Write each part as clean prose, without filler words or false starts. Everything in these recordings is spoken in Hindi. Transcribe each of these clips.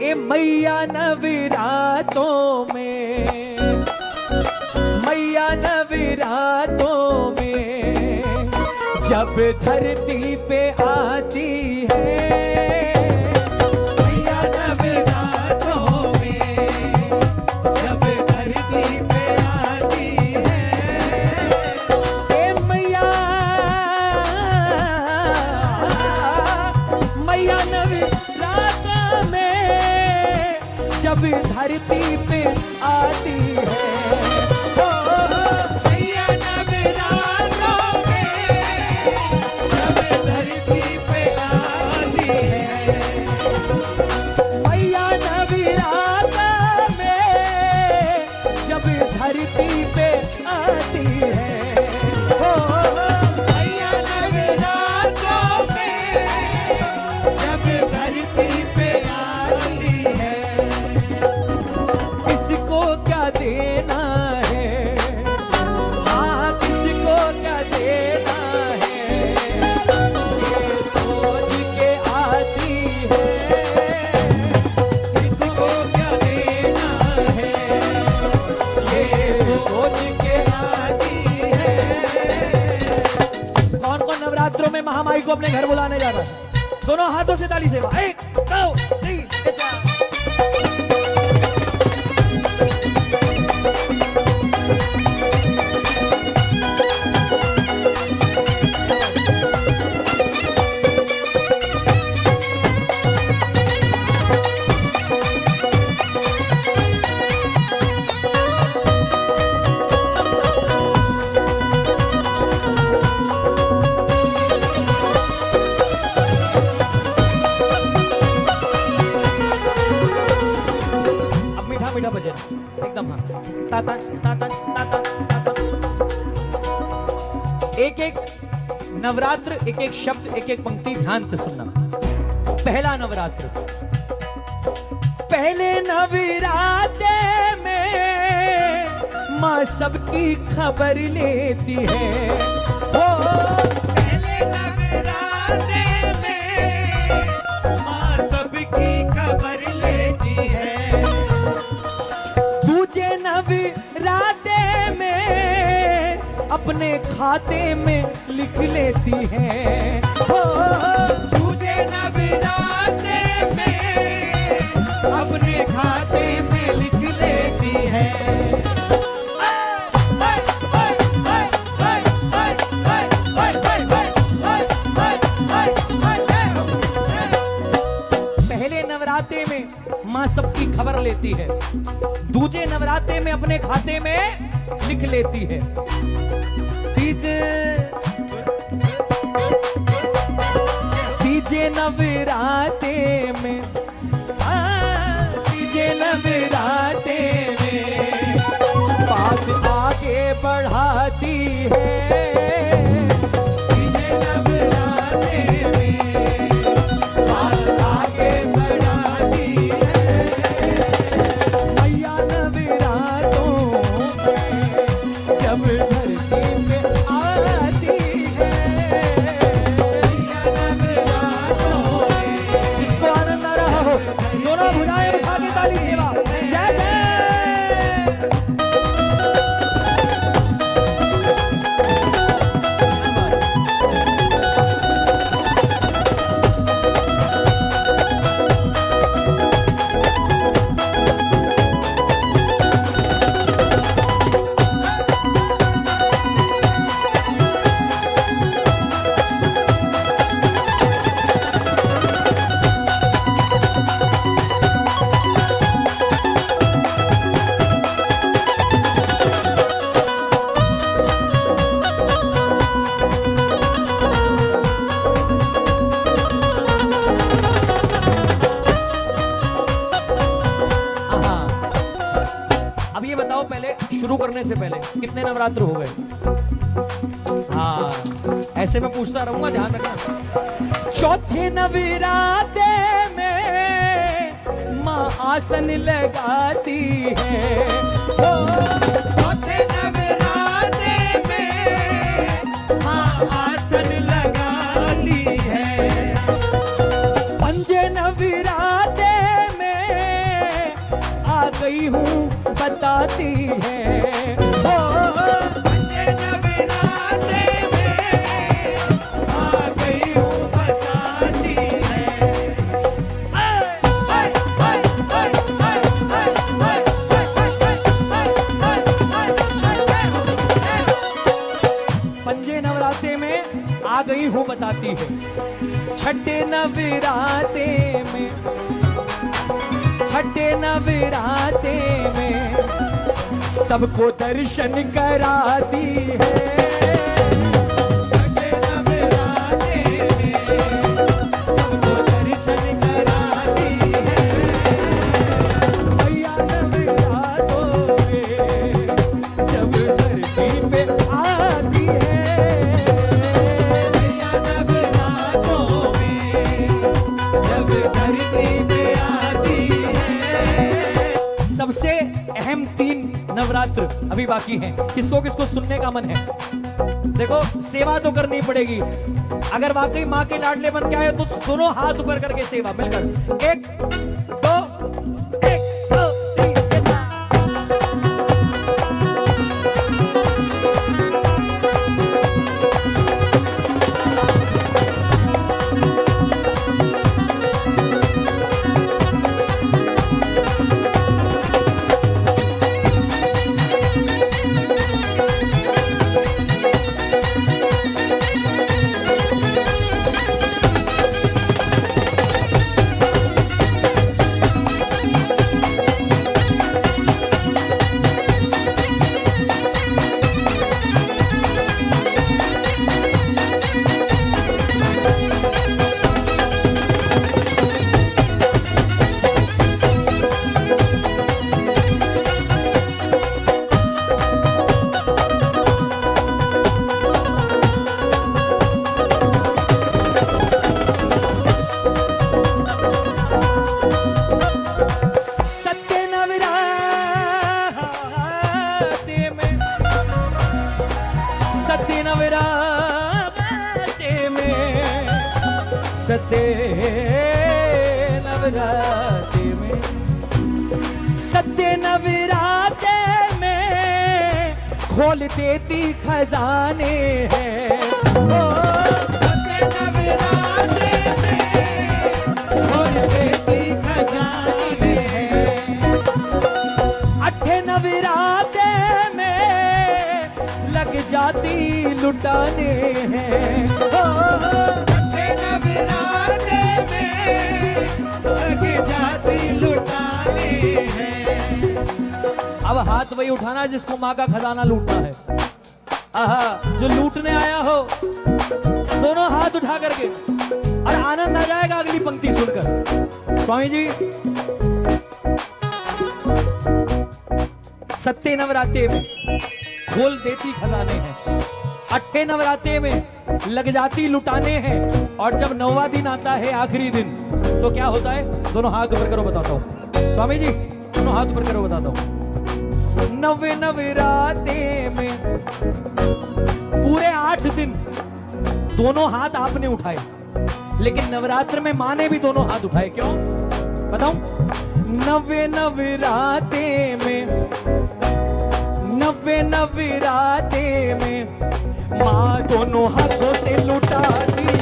ए मैया नवरातों में, मैया नवरातों में जब धरती पे आती है, मैया नवरातों में जब धरती पे आती है। ए मैया, मैया नवरातों में जब धरती पे आती है। मैया नवरातों में जब धरती पे आती है। मैया नवरातों में जब धरती पे आती है। मैया नवरातों में जब धरती पे आती है। किसको क्या देना है, हाँ किसको क्या देना है, ये सोच के आती है। किसको क्या देना है, ये सोच के आती है। कौन कौन नवरात्रों में महामाई को अपने घर बुलाने जा रहा है? दोनों हाथों से ताली सेवा, 1 2 3 4। अब मीठा मीठा भजन एकदम, हाँ ताता ताता ताता ताता। एक एक नवरात्र, एक एक शब्द, एक एक पंक्ति ध्यान से सुनना। पहला नवरात्र, पहले नवरात्रे में माँ सबकी खबर लेती है। पहले नवरात्रे में माँ सबकी खबर लेती है। दूजे नवरात्रे में अपने खाते में लिख लेती है। दूजे नवरात्रे में अपने खाते में लिख लेती है। पहले नवरात्रे में माँ सबकी खबर लेती है, दूजे नवरात्रे में अपने खाते में लिख लेती है। तीजे नवरात्रे में, तीजे नवरात्रे में बात आगे बढ़ाती है। तीजे नवरात्रे में बात आगे बढ़ाती है। मैया नवरातों में जब धरती पे आती है। जिसको आनंद आ रहा हो दोनों भुजाएं उठा के ताली सेवा, जय जय। अब ये बताओ, पहले शुरू करने से पहले कितने नवरात्र हो गए? हाँ ऐसे मैं पूछता रहूंगा, ध्यान रखना। चौथे नवरात्रे में माँ आसन लगाती है। चौथे नवरात्रे में माँ आसन लगाती है। पंजे नवरात्रे में गई हूँ बताती है। हो पंजे नवरात्रे में आ गई हूँ बताती है। पंजे नवरात्रे में आ गई हूँ बताती है। छठे नवरात्रे में, छठे नवरात्रे में सबको दर्शन कराती है। छठे नवरात्रे में सबको दर्शन कराती है। मैया नवरात्रों में जब धरती पे आती है। मैया नवरात्रों में जब धरती पे आती है। सबसे अहम 3 नवरात्र अभी बाकी हैं। किसको किसको सुनने का मन है? देखो, सेवा तो करनी पड़ेगी। अगर वाकई माँ के लाडले बन के आए तो दोनों हाथ ऊपर करके सेवा मिलकर 1 2 1 2 3 सत्य नवरात्रे में खोल देती खजाने हैं। सत्य नवरात्रे में खोल देती खजाने हैं। अठे नवरात्रे में लग जाती लुटाने हैं। अठे नवरात्रे में लग जाती लुटाने हैं। अब हाथ वही उठाना जिसको माँ का खजाना लूटना है। आहा, जो लूटने आया हो दोनों हाथ उठा करके, और आनंद आ जाएगा अगली पंक्ति सुनकर। स्वामी जी, सत्य नवरात्रे में खोल देती खजाने हैं, अट्ठे नवरात्रे में लग जाती लुटाने हैं, और जब 9वां दिन आता है आखिरी दिन तो क्या होता है? दोनों हाथ ऊपर करो, बताता हूं। स्वामी जी, दोनों हाथ ऊपर करो, बताता हूं। नवे नवरात्रे में पूरे 8 दिन दोनों हाथ आपने उठाए, लेकिन नवरात्र में मां ने भी दोनों हाथ उठाए। क्यों बताऊं? नवे नवरात्रे में, नवे नवरात्रे में मां दोनों हाथों से लुटाती है।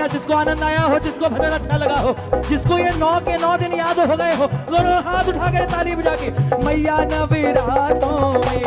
जिसको आनंद आया हो, जिसको भजन अच्छा लगा हो, जिसको ये 9 के 9 दिन याद हो गए हो, दोनों हाथ उठा के ताली बजा के मैया नवरात्रों में